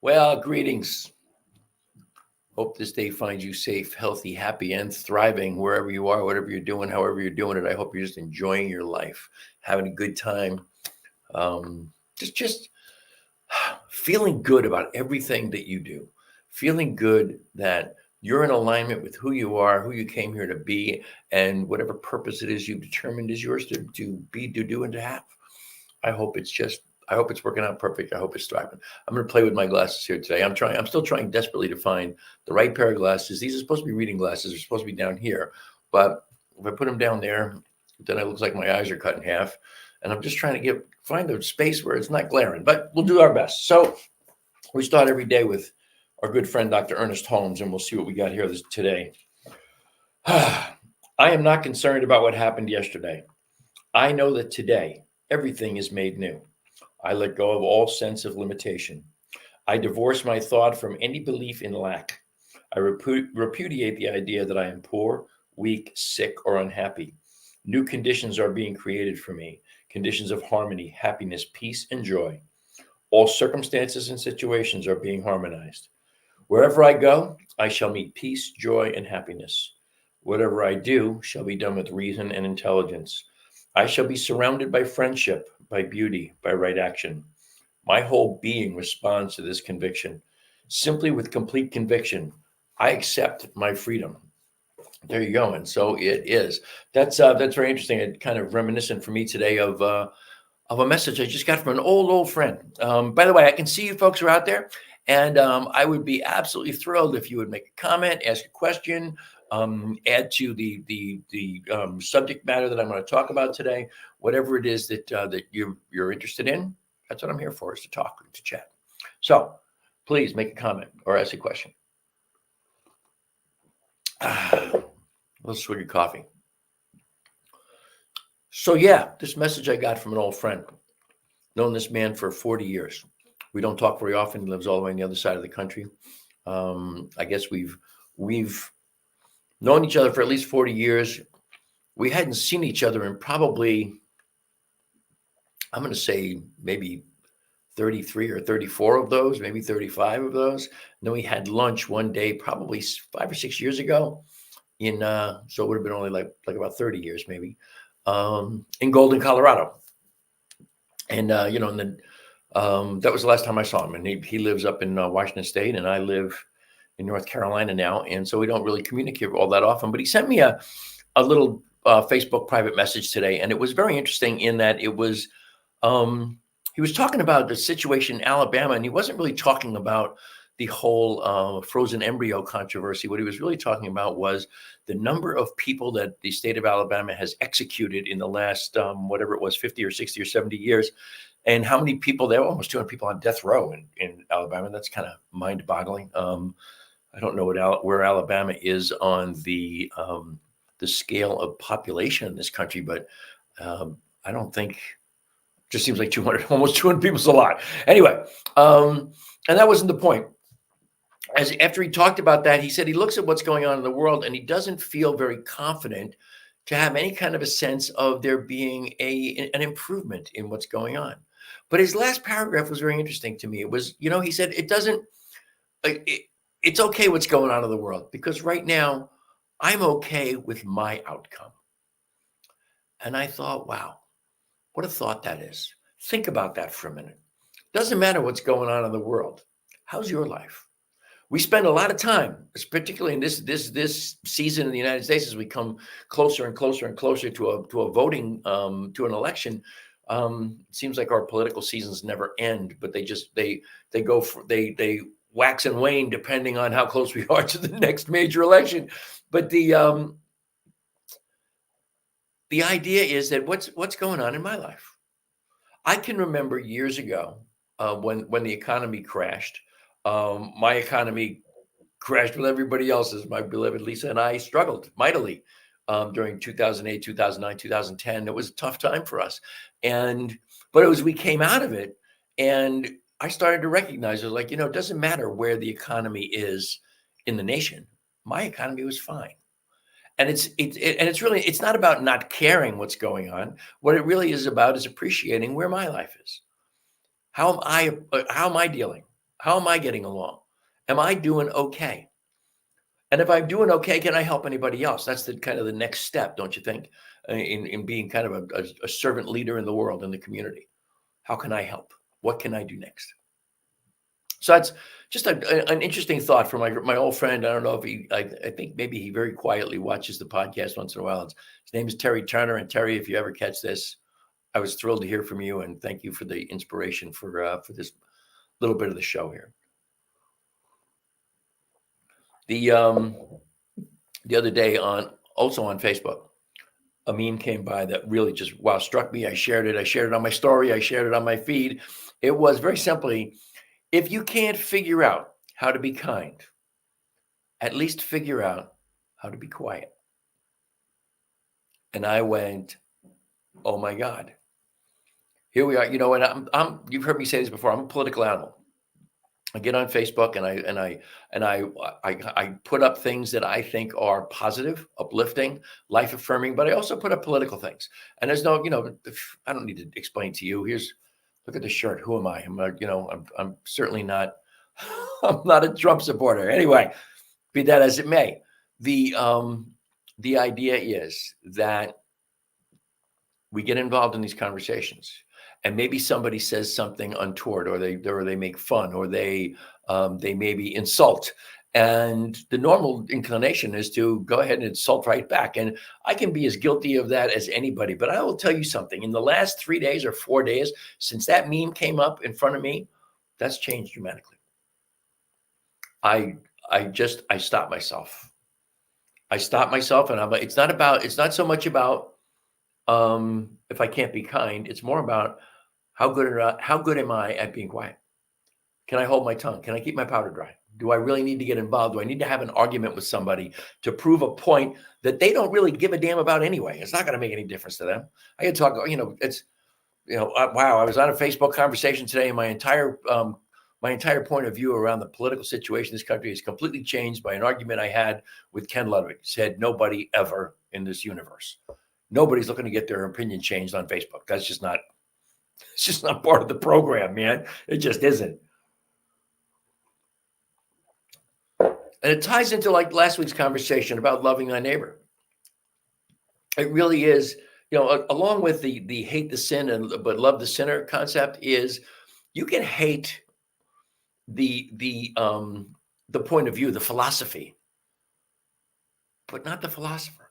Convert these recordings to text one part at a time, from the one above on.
Well, greetings. Hope this day finds you safe, healthy, happy, and thriving wherever you are, whatever you're doing, however you're doing it. I hope you're just enjoying your life, having a good time, just feeling good about everything that you do, feeling good that you're in alignment with who you are, who you came here to be, and whatever purpose it is you've determined is yours to be, to do, and to have. I hope it's working out perfect. I hope it's thriving. I'm going to play with my glasses here today. I'm still trying desperately to find the right pair of glasses. These are supposed to be reading glasses. They're supposed to be down here. But if I put them down there, then it looks like my eyes are cut in half. And I'm just trying to find the space where it's not glaring, but we'll do our best. So we start every day with our good friend, Dr. Ernest Holmes, and we'll see what we got here today. I am not concerned about what happened yesterday. I know that today everything is made new. I let go of all sense of limitation. I divorce my thought from any belief in lack. I repudiate the idea that I am poor, weak, sick, or unhappy. New conditions are being created for me, conditions of harmony, happiness, peace, and joy. All circumstances and situations are being harmonized. Wherever I go, I shall meet peace, joy, and happiness. Whatever I do shall be done with reason and intelligence. I shall be surrounded by friendship, by beauty, by right action. My whole being responds to this conviction. Simply with complete conviction, I accept my freedom. There you go. And so it is. That's very interesting. It kind of reminiscent for me today of a message I just got from an old friend. By the way, I can see you folks are out there, and I would be absolutely thrilled if you would make a comment, ask a question, add to the subject matter that I'm going to talk about today. Whatever it is that you're interested in, that's what I'm here for, is to talk, to chat. So please make a comment or ask a question. Let's swig of coffee. So yeah, this message I got from an old friend. Known this man for 40 years. We don't talk very often. He lives all the way on the other side of the country. I guess we've known each other for at least 40 years. We hadn't seen each other in probably, I'm going to say maybe 33 or 34 of those, maybe 35 of those. And then we had lunch one day, probably 5 or 6 years ago so it would have been only like about 30 years maybe, in Golden, Colorado. And, that was the last time I saw him. And he lives up in Washington State, and I live in North Carolina now. And so we don't really communicate all that often. But he sent me a little Facebook private message today. And it was very interesting in that it was, he was talking about the situation in Alabama, and he wasn't really talking about the whole frozen embryo controversy. What he was really talking about was the number of people that the state of Alabama has executed in the last, whatever it was, 50 or 60 or 70 years, and how many people, there were almost 200 people on death row in Alabama. That's kind of mind-boggling. I don't know where Alabama is on the scale of population in this country, but I don't think, just seems like 200, almost 200 people is a lot. Anyway, and that wasn't the point. After he talked about that, he said he looks at what's going on in the world and he doesn't feel very confident to have any kind of a sense of there being an improvement in what's going on. But his last paragraph was very interesting to me. It was, he said, it's okay what's going on in the world, because right now I'm okay with my outcome. And I thought, wow, what a thought that is. Think about that for a minute. Doesn't matter what's going on in the world. How's your life? We spend a lot of time, particularly in this season in the United States, as we come closer and closer and closer to a voting, to an election. It seems like our political seasons never end, but they wax and wane depending on how close we are to the next major election. But the idea is that what's going on in my life? I can remember years ago when the economy crashed. My economy crashed with everybody else's. My beloved Lisa and I struggled mightily during 2008, 2009, 2010. It was a tough time for us. But we came out of it, and I started to recognize it, it doesn't matter where the economy is in the nation. My economy was fine. And it's not about not caring what's going on. What it really is about is appreciating where my life is. How am I dealing? How am I getting along? Am I doing okay? And if I'm doing okay, can I help anybody else? That's the kind of the next step, don't you think? In being kind of a servant leader in the world, in the community. How can I help? What can I do next? So that's just an interesting thought from my old friend. I don't know if I think maybe he very quietly watches the podcast once in a while. His name is Terry Turner. And Terry, if you ever catch this, I was thrilled to hear from you, and thank you for the inspiration for this little bit of the show here. The other day also on Facebook, a meme came by that really just struck me. I shared it. I shared it on my story. I shared it on my feed. It was very simply, if you can't figure out how to be kind, at least figure out how to be quiet. And I went, oh my God. Here we are. You know, and you've heard me say this before. I'm a political animal. I get on Facebook and I put up things that I think are positive, uplifting, life affirming, but I also put up political things. And there's no, I don't need to explain to you. Look at the shirt. Who am I? I'm certainly not. I'm not a Trump supporter. Anyway, be that as it may, the idea is that we get involved in these conversations, and maybe somebody says something untoward, or they make fun, or they maybe insult, and the normal inclination is to go ahead and insult right back. And I can be as guilty of that as anybody. But I will tell you something: in the last 3 days or 4 days since that meme came up in front of me, that's changed dramatically. I stopped myself. And it's not so much about if I can't be kind. It's more about how good am I at being quiet? Can I hold my tongue? Can I keep my powder dry? Do I really need to get involved? Do I need to have an argument with somebody to prove a point that they don't really give a damn about anyway? It's not going to make any difference to them. I can talk, wow, I was on a Facebook conversation today, and my entire point of view around the political situation in this country is completely changed by an argument I had with Ken Ludwig. Said nobody ever in this universe. Nobody's looking to get their opinion changed on Facebook. It's just not part of the program, man. It just isn't. And it ties into like last week's conversation about loving thy neighbor. It really is, along with the hate the sin but love the sinner concept, is you can hate the point of view, the philosophy, but not the philosopher,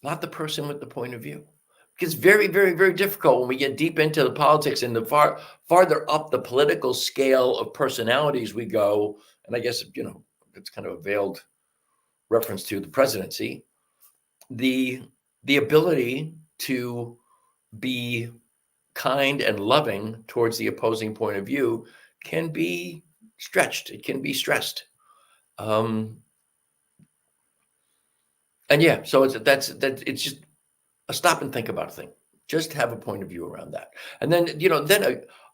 not the person with the point of view. It's very, very, very difficult when we get deep into the politics, and the farther up the political scale of personalities we go. And I guess, it's kind of a veiled reference to the presidency. The ability to be kind and loving towards the opposing point of view can be stretched. It can be stressed. And yeah, so it's just a stop and think about thing. Just have a point of view around that. And then,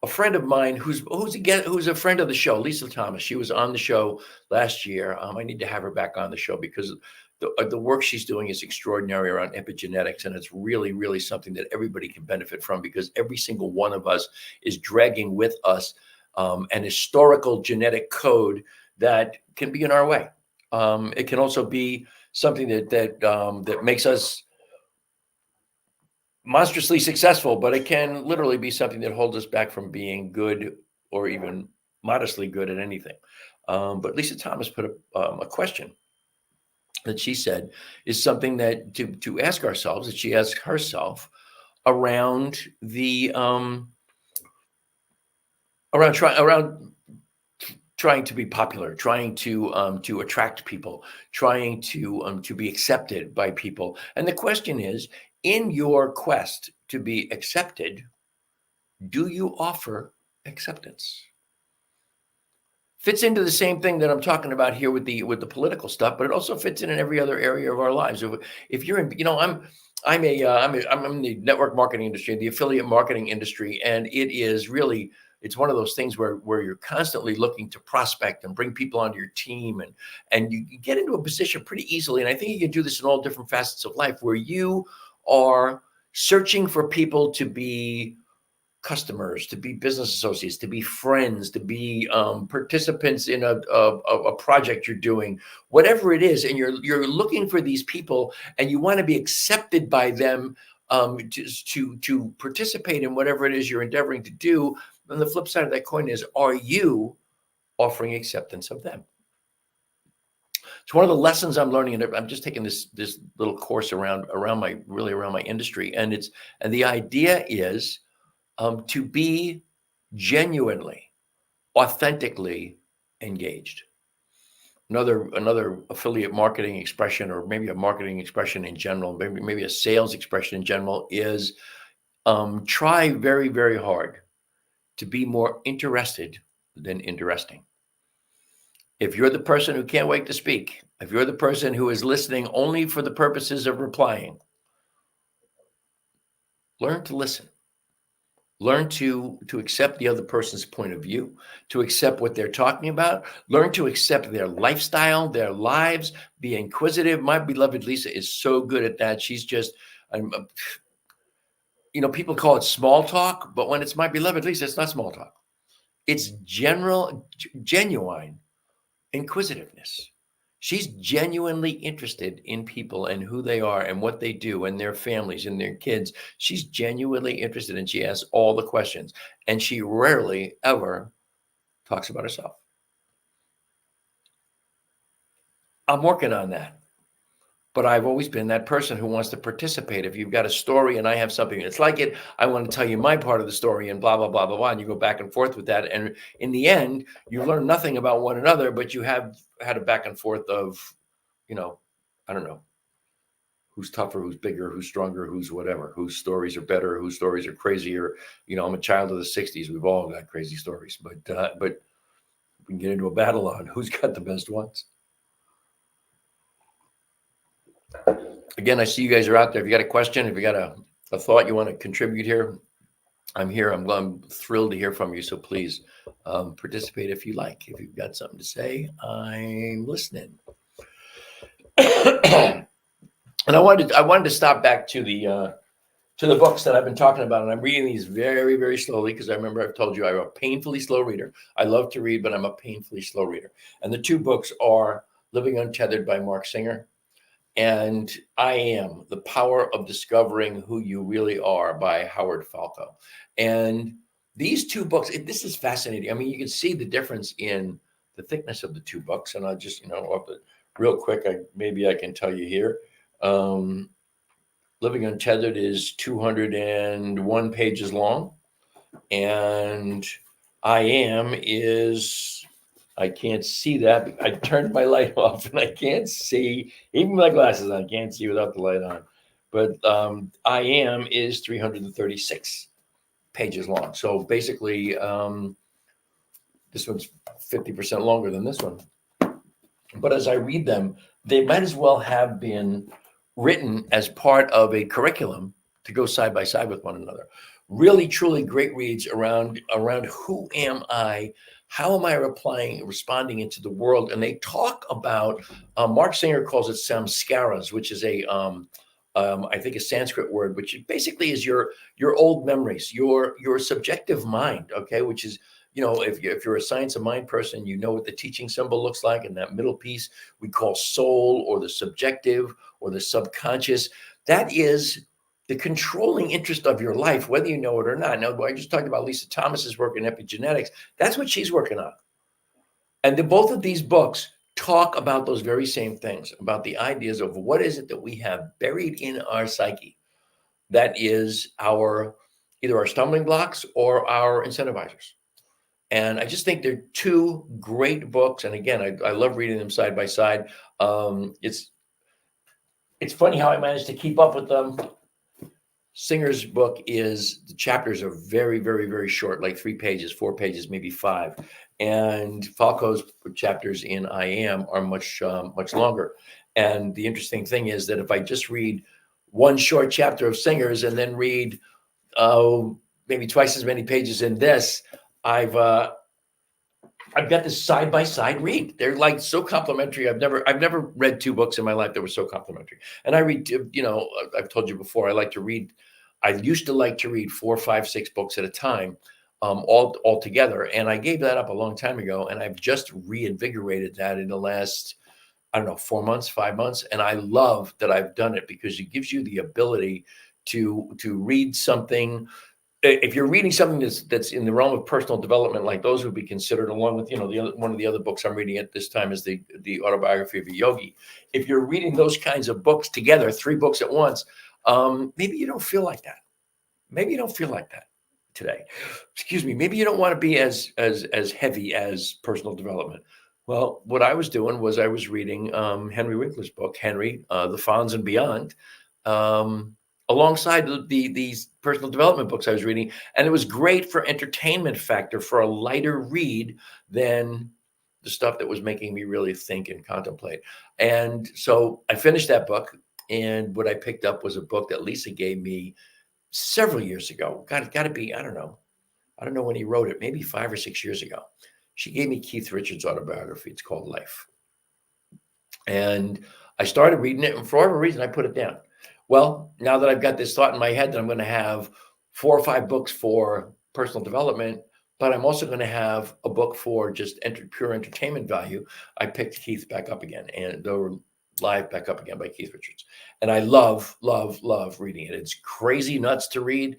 a friend of mine who's a friend of the show, Lisa Thomas. She was on the show last year. I need to have her back on the show because the work she's doing is extraordinary around epigenetics, and it's really, really something that everybody can benefit from, because every single one of us is dragging with us an historical genetic code that can be in our way. It can also be something that makes us monstrously successful, but it can literally be something that holds us back from being good or even modestly good at anything. But Lisa Thomas put a question that she said is something that to ask ourselves, that she asked herself around around trying to be popular, trying to attract people, trying to be accepted by people. And the question is, in your quest to be accepted, do you offer acceptance? Fits into the same thing that I'm talking about here with the political stuff, but it also fits in every other area of our lives. If you're in, I'm in the network marketing industry, the affiliate marketing industry, and it's one of those things where you're constantly looking to prospect and bring people onto your team, and you get into a position pretty easily. And I think you can do this in all different facets of life, where you are searching for people to be customers, to be business associates, to be friends, to be participants in a project you're doing, whatever it is, and you're looking for these people, and you want to be accepted by them, to participate in whatever it is you're endeavoring to do. Then the flip side of that coin is, are you offering acceptance of them? It's one of the lessons I'm learning, and I'm just taking this little course around my industry, and the idea is to be genuinely, authentically engaged. Another affiliate marketing expression, or maybe a marketing expression in general, maybe a sales expression in general, is try very, very hard to be more interested than interesting. If you're the person who can't wait to speak, if you're the person who is listening only for the purposes of replying, learn to listen. Learn to accept the other person's point of view, to accept what they're talking about. Learn to accept their lifestyle, their lives. Be inquisitive. My beloved Lisa is so good at that. She's just, people call it small talk, but when it's my beloved Lisa, it's not small talk. It's genuine inquisitiveness. She's genuinely interested in people and who they are and what they do and their families and their kids. She's genuinely interested, and she asks all the questions, and she rarely ever talks about herself. I'm working on that, but I've always been that person who wants to participate. If you've got a story and I have something that's like it, I want to tell you my part of the story, and blah, blah, blah, blah, blah. And you go back and forth with that. And in the end, you learn nothing about one another, but you have had a back and forth of, I don't know, who's tougher, who's bigger, who's stronger, who's whatever, whose stories are better, whose stories are crazier. I'm a child of the 60s. We've all got crazy stories, but we can get into a battle on who's got the best ones. Again, I see you guys are out there. If you got a question, if you got a thought you want to contribute here, I'm here. I'm thrilled to hear from you. So please participate if you like. If you've got something to say, I'm listening. And I wanted to stop back to the books that I've been talking about, and I'm reading these very, very slowly, because I remember I've told you I'm a painfully slow reader. I love to read, but I'm a painfully slow reader. And the two books are Living Untethered by Mark Singer, and I Am: The Power of Discovering Who You Really Are by Howard Falco. And these two books, this is fascinating. I mean, you can see the difference in the thickness of the two books. And I'll just, real quick, maybe I can tell you here. Living Untethered is 201 pages long, and I Am is, I can't see that. I turned my light off and I can't see, even my glasses on, I can't see without the light on. But I Am is 336 pages long. So basically, this one's 50% longer than this one. But as I read them, they might as well have been written as part of a curriculum to go side by side with one another. Really, truly great reads around who am I? How am I responding into the world? And they talk about, Mark Singer calls it samskaras, which is I think a Sanskrit word, which basically is your old memories, your subjective mind, okay, which is, if you're a science of mind person, you know what the teaching symbol looks like, and that middle piece we call soul, or the subjective, or the subconscious. That is the controlling interest of your life, whether you know it or not. Now, I just talked about Lisa Thomas's work in epigenetics. That's what she's working on. And both of these books talk about those very same things, about the ideas of what is it that we have buried in our psyche that is either our stumbling blocks or our incentivizers. And I just think they're two great books. And again, I love reading them side by side. It's funny how I managed to keep up with them. Singer's book the chapters are very, very, very short, like 3 pages, 4 pages, maybe 5. And Falco's chapters in I Am are much longer. And the interesting thing is that if I just read one short chapter of Singer's and then read maybe twice as many pages in this, I've got this side by side read. They're like so complementary. I've never read 2 books in my life that were so complementary. And I read, I've told you before, I like to read I used to like to read 4, 5, 6 books at a time, all together, and I gave that up a long time ago, and I've just reinvigorated that in the last, I don't know, 4 months, 5 months, and I love that I've done it because it gives you the ability to read something. If you're reading something that's in the realm of personal development, like those would be considered, along with, one of the other books I'm reading at this time is the autobiography of a yogi. If you're reading those kinds of books together, 3 books at once, maybe you don't feel like that. Maybe you don't feel like that today. Excuse me. Maybe you don't want to be as heavy as personal development. Well, what I was doing was I was reading Henry Winkler's book, Henry, The Fonz and Beyond, alongside these personal development books I was reading. And it was great for entertainment factor, for a lighter read than the stuff that was making me really think and contemplate. And so I finished that book. And what I picked up was a book that Lisa gave me several years ago. Got to be, I don't know when he wrote it, maybe 5 or 6 years ago. She gave me Keith Richards' autobiography. It's called Life. And I started reading it, and for whatever reason, I put it down. Well, now that I've got this thought in my head that I'm going to have 4 or 5 books for personal development, but I'm also going to have a book for just pure entertainment value, I picked Keith back up again, and the Live back up again by Keith Richards. And I love, love, love reading it. It's crazy nuts to read.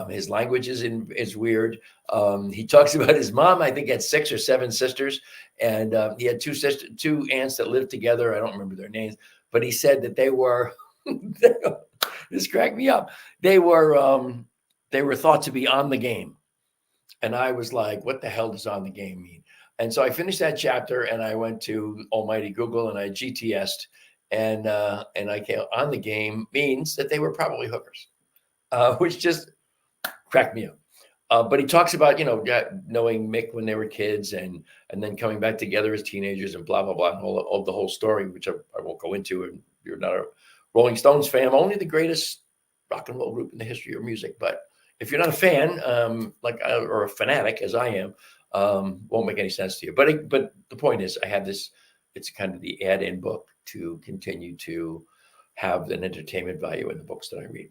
His language is weird. He talks about his mom. I think had 6 or 7 sisters, and he had 2 aunts that lived together. I don't remember their names, but he said that they were. This cracked me up. They were thought to be on the game, and I was like, "What the hell does on the game mean?" And so I finished that chapter, and I went to almighty Google, and I GTS'd, and I came on the game means that they were probably hookers, which just cracked me up. But he talks about, knowing Mick when they were kids, and then coming back together as teenagers, and blah blah blah, and all the whole story, which I won't go into. And you're not a Rolling Stones fan, only the greatest rock and roll group in the history of music. But if you're not a fan, or a fanatic as I am, won't make any sense to you. But the point is, I have this. It's kind of the add-in book to continue to have an entertainment value in the books that I read.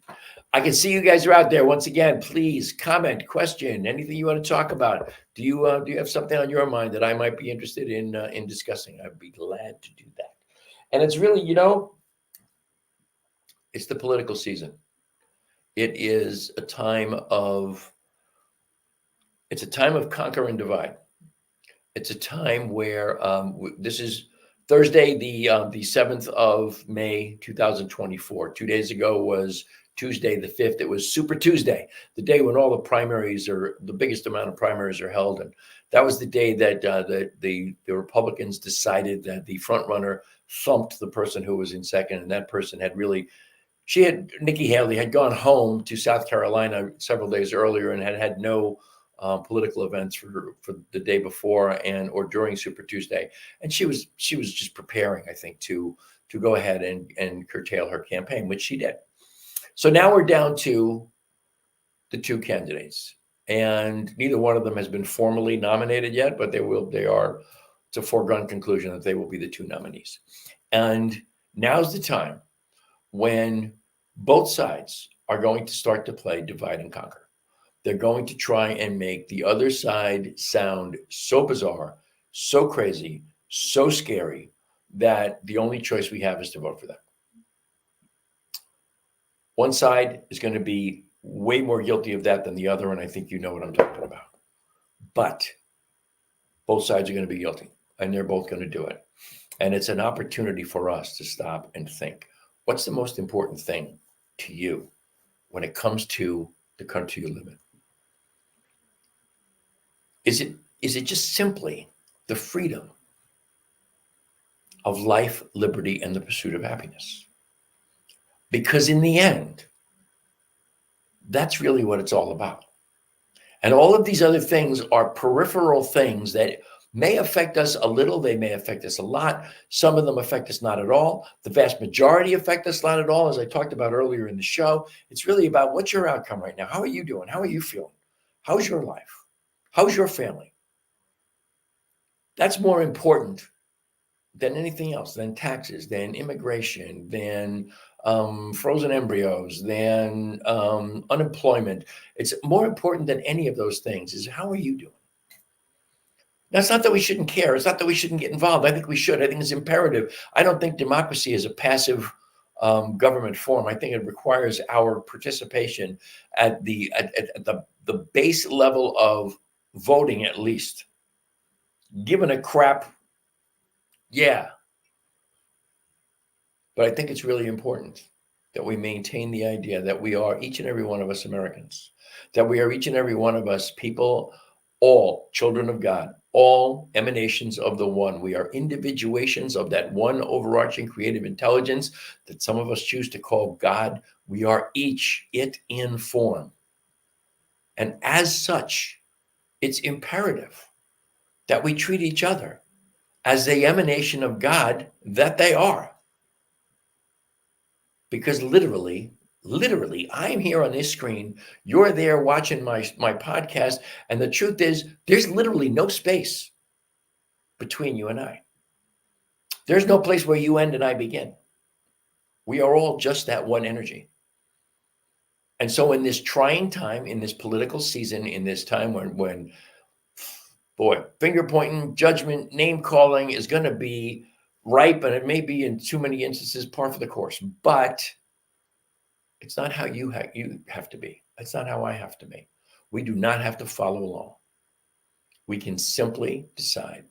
I can see you guys are out there. Once again, please comment, question, anything you want to talk about. Do you have something on your mind that I might be interested in discussing? I'd be glad to do that. And it's really, it's the political season. It is a time of conquer and divide. It's a time where this is Thursday, the 7th of May, 2024. 2 days ago was Tuesday, the 5th. It was Super Tuesday, the day when all the primaries the biggest amount of primaries are held. And that was the day that the Republicans decided that the front runner thumped the person who was in second. And that person Nikki Haley had gone home to South Carolina several days earlier and had no political events for the day before or during Super Tuesday, and she was just preparing, I think, to go ahead and curtail her campaign, which she did. So now we're down to the 2 candidates, and neither one of them has been formally nominated yet, but it's a foregone conclusion that they will be the 2 nominees. And now's the time when both sides are going to start to play divide and conquer. They're going to try and make the other side sound so bizarre, so crazy, so scary that the only choice we have is to vote for them. One side is going to be way more guilty of that than the other, and I think you know what I'm talking about. But both sides are going to be guilty, and they're both going to do it. And it's an opportunity for us to stop and think, what's the most important thing to you when it comes to the country you live in? Is it just simply the freedom of life, liberty, and the pursuit of happiness? Because in the end, that's really what it's all about. And all of these other things are peripheral things that may affect us a little. They may affect us a lot. Some of them affect us not at all. The vast majority affect us not at all. As I talked about earlier in the show, it's really about what's your outcome right now? How are you doing? How are you feeling? How's your life? How's your family? That's more important than anything else, than taxes, than immigration, than frozen embryos, than unemployment. It's more important than any of those things is how are you doing? Now, it's not that we shouldn't care. It's not that we shouldn't get involved. I think we should. I think it's imperative. I don't think democracy is a passive government form. I think it requires our participation at the base level of voting, at least. Given a crap, yeah. But I think it's really important that we maintain the idea that we are, each and every one of us, Americans, that we are each and every one of us people, all children of God, all emanations of the one. We are individuations of that one overarching creative intelligence that some of us choose to call God. We are each it in form. And as such, it's imperative that we treat each other as the emanation of God that they are. Because literally, I'm here on this screen, you're there watching my podcast, and the truth is there's literally no space between you and I. There's no place where you end and I begin. We are all just that one energy. And so in this trying time, in this political season, in this time when boy, finger pointing, judgment, name calling is going to be ripe, and it may be in too many instances par for the course, but it's not how you have to be. It's not how I have to be. We do not have to follow along. We can simply decide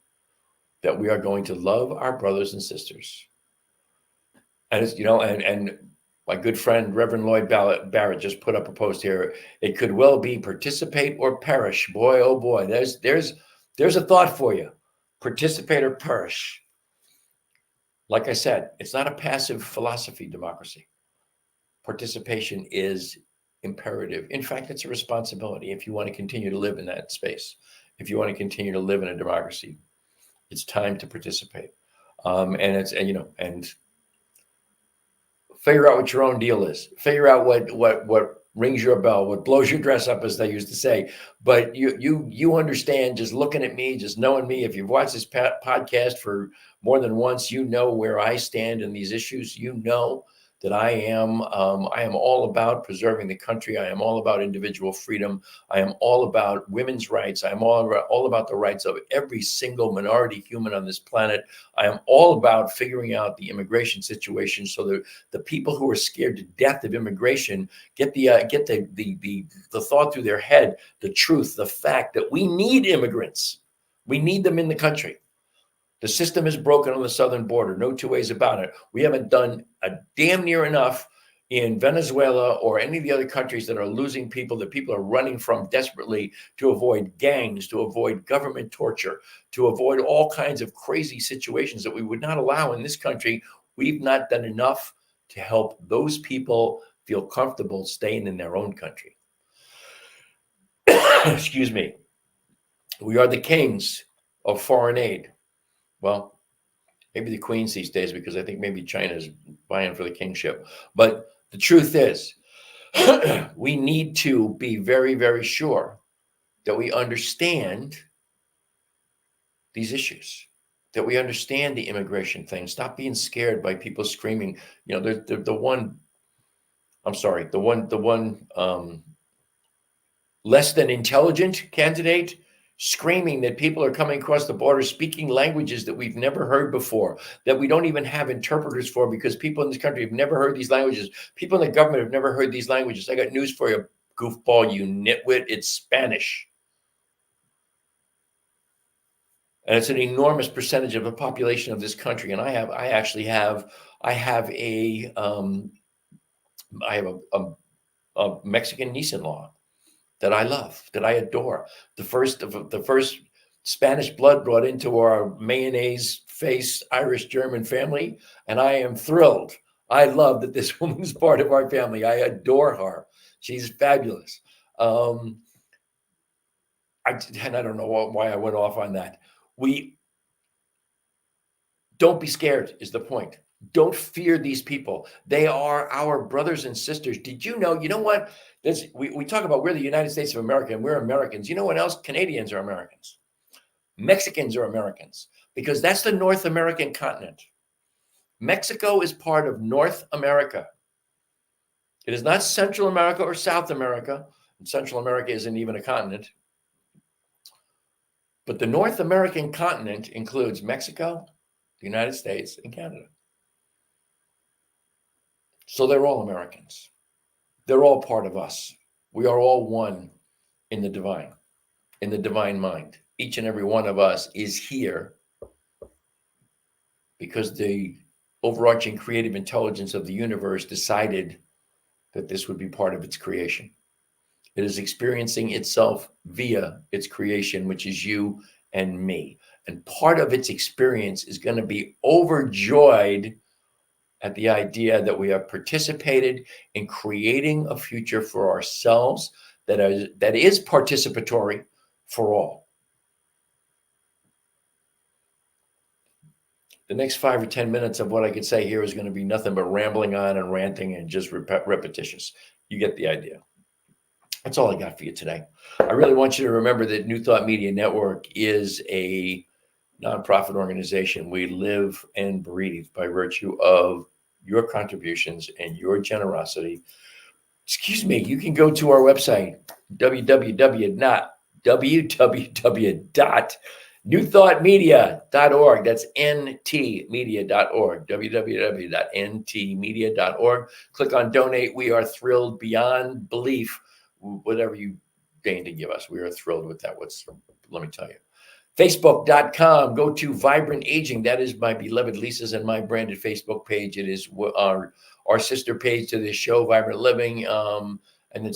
that we are going to love our brothers and sisters. And it's, and my good friend, Reverend Lloyd Barrett just put up a post here. It could well be participate or perish. Boy, oh boy, there's a thought for you. Participate or perish. Like I said, it's not a passive philosophy, democracy. Participation is imperative. In fact, it's a responsibility if you want to continue to live in that space. If you want to continue to live in a democracy, it's time to participate. And figure out what your own deal is. Figure out what rings your bell, what blows your dress up, as they used to say. But you understand, just looking at me, just knowing me. If you've watched this podcast for more than once, you know where I stand in these issues. You know that I am all about preserving the country. I am all about individual freedom. I am all about women's rights. I am all about the rights of every single minority human on this planet. I am all about figuring out the immigration situation so that the people who are scared to death of immigration get the thought through their head, the truth, the fact that we need immigrants. We need them in the country. The system is broken on the southern border. No two ways about it. We haven't done a damn near enough in Venezuela or any of the other countries that are losing people, that people are running from desperately to avoid gangs, to avoid government torture, to avoid all kinds of crazy situations that we would not allow in this country. We've not done enough to help those people feel comfortable staying in their own country. Excuse me. We are the kings of foreign aid. Well, maybe the queens these days, because I think maybe China's vying for the kingship. But the truth is, we need to be very, very sure that we understand these issues, that we understand the immigration thing. Stop being scared by people screaming. The one less than intelligent candidate screaming that people are coming across the border speaking languages that we've never heard before, that we don't even have interpreters for, because people in this country have never heard these languages. People in the government have never heard these languages. I got news for you, goofball, you nitwit. It's Spanish. And it's an enormous percentage of the population of this country. And I have a Mexican niece-in-law that I love, that I adore. The first Spanish blood brought into our mayonnaise face Irish German family, and I am thrilled. I love that this woman is part of our family. I adore her. She's fabulous. I don't know why I went off on that. We don't be scared is the point. Don't fear these people. They are our brothers and sisters. Did you know? You know what? We talk about we're the United States of America and we're Americans. You know what else? Canadians are Americans. Mexicans are Americans, because that's the North American continent. Mexico is part of North America. It is not Central America or South America. And Central America isn't even a continent. But the North American continent includes Mexico, the United States, and Canada. So they're all Americans. They're all part of us. We are all one in the divine mind. Each and every one of us is here because the overarching creative intelligence of the universe decided that this would be part of its creation. It is experiencing itself via its creation, which is you and me. And part of its experience is going to be overjoyed at the idea that we have participated in creating a future for ourselves that is participatory for all. The next 5 or 10 minutes of what I could say here is going to be nothing but rambling on and ranting and just repetitious. You get the idea. That's all I got for you today. I really want you to remember that New Thought Media Network is a nonprofit organization. We live and breathe by virtue of your contributions and your generosity. Excuse me, you can go to our website, www.newthoughtmedia.org. That's ntmedia.org, www.ntmedia.org. Click on donate. We are thrilled beyond belief. Whatever you deign to give us, we are thrilled with that. Let me tell you. Facebook.com, go to Vibrant Aging. That is my beloved Lisa's and my branded Facebook page. It is our sister page to this show, Vibrant Living. And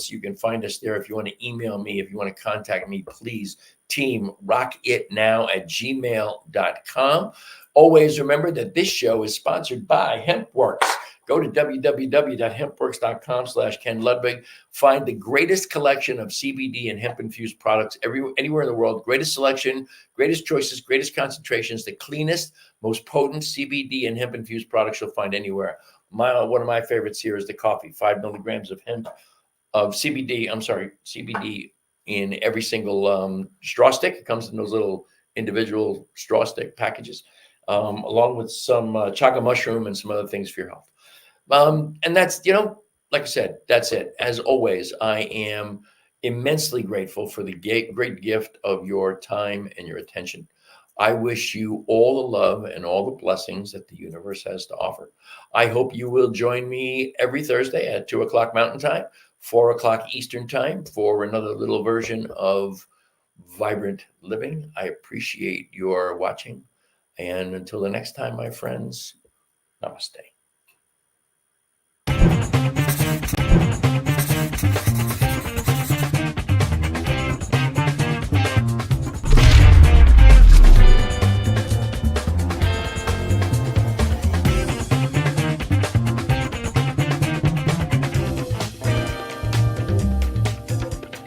you can find us there. If you want to email me, if you want to contact me, please, teamrockitnow@gmail.com. Always remember that this show is sponsored by HempWorks. Go to www.hempworks.com/Ken Ludwig. Find the greatest collection of CBD and hemp-infused products anywhere in the world. Greatest selection, greatest choices, greatest concentrations, the cleanest, most potent CBD and hemp-infused products you'll find anywhere. One of my favorites here is the coffee, 5 milligrams of CBD in every single straw stick. It comes in those little individual straw stick packages, along with some chaga mushroom and some other things for your health. And that's, like I said, that's it. As always, I am immensely grateful for the great gift of your time and your attention. I wish you all the love and all the blessings that the universe has to offer. I hope you will join me every Thursday at 2:00 Mountain Time, 4:00 Eastern Time for another little version of Vibrant Living. I appreciate your watching. And until the next time, my friends, namaste.